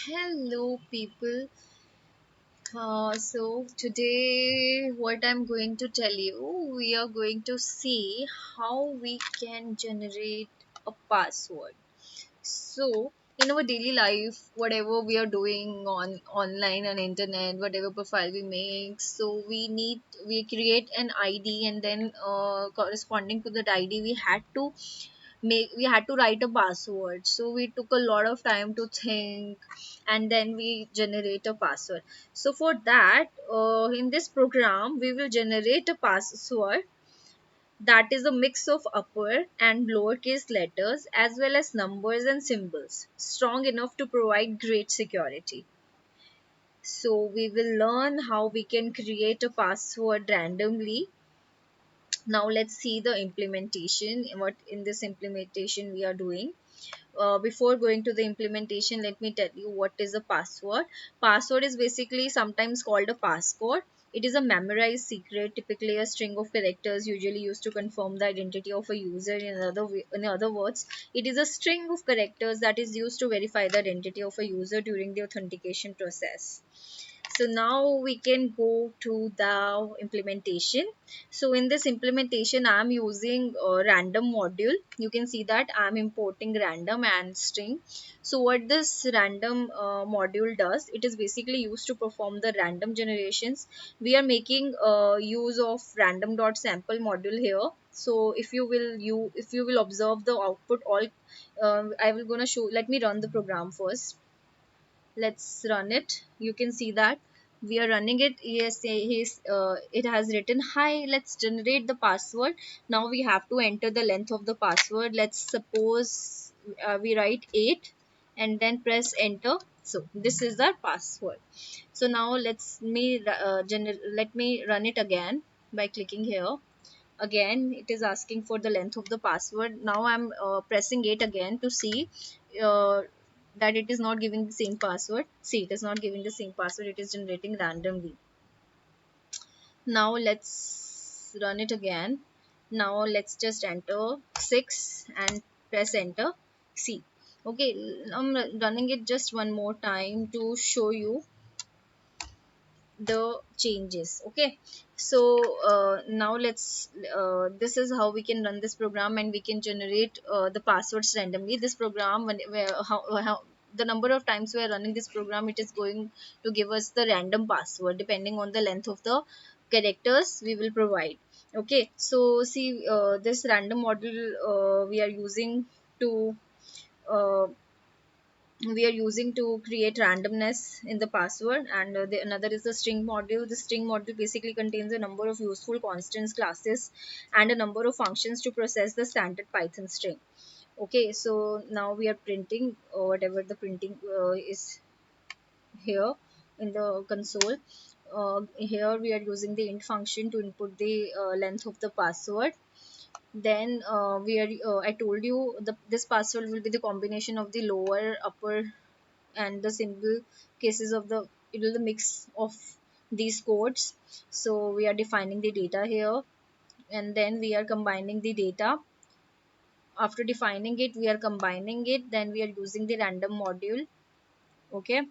Hello, people. So today, what I'm going to tell you, we are going to see how we can generate a password. So in our daily life, whatever we are doing on online and internet, whatever profile we make, so we create an ID, and then corresponding to that ID, we had to write a password. So we took a lot of time to think, and then we generate a password. So for that, in this program we will generate a password that is a mix of upper and lowercase letters as well as numbers and symbols, strong enough to provide great security. So we will learn how we can create a password randomly. Now let's see the implementation. What in this implementation we are doing. Before going to the implementation, let me tell you what is a password. Password is basically sometimes called a passcode. It is a memorized secret, typically a string of characters usually used to confirm the identity of a user. In other words, it is a string of characters that is used to verify the identity of a user during the authentication process. So now we can go to the implementation. So in this implementation, I'm using a random module. You can see that I'm importing random and string. So what this random module does, it is basically used to perform the random generations. We are making use of random.sample module here. So if you will observe the output, all I will gonna show. Let me run the program first. Let's run it. You can see that we are running it. Yes, it has written, hi, let's generate the password. Now we have to enter the length of the password. Let's suppose we write 8 and then press enter. So this is the password. So now let me run it again by clicking here. Again it is asking for the length of the password. Now I'm pressing it again to see uh, that it is not giving the same password. See, it is not giving the same password, it is generating randomly. Now let's run it again. Now let's just enter 6 and press enter. See, okay, I'm running it just one more time to show you the changes. Okay, so now this is how we can run this program, and we can generate the passwords randomly. This program, how the number of times we are running this program, it is going to give us the random password depending on the length of the characters we will provide. Okay, so see, this random model we are using to uh, create randomness in the password. And another is the string module. The string module basically contains a number of useful constants, classes, and a number of functions to process the standard Python string. Okay, so now we are printing whatever the printing is here in the console. Here we are using the int function to input the length of the password. Then I told you this password will be the combination of the lower, upper, and the symbol cases of the, it will the mix of these codes. So we are defining the data here, and then we are combining the data. After defining it, we are combining it, then we are using the random module. Okay,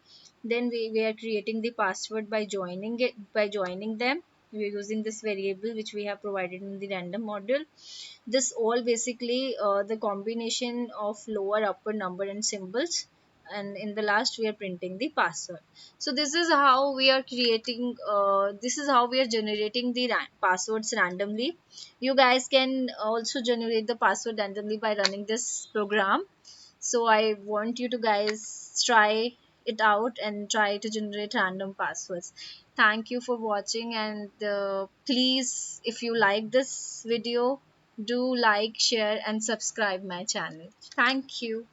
then we are creating the password by joining them. We are using this variable which we have provided in the random module. This all basically the combination of lower, upper, number and symbols, and in the last we are printing the password. So this is how we are creating this is how we are generating the passwords randomly. You guys can also generate the password randomly by running this program. So I want you to guys try it out and try to generate random passwords. Thank you for watching, and please, if you like this video, do like, share and subscribe my channel. Thank you.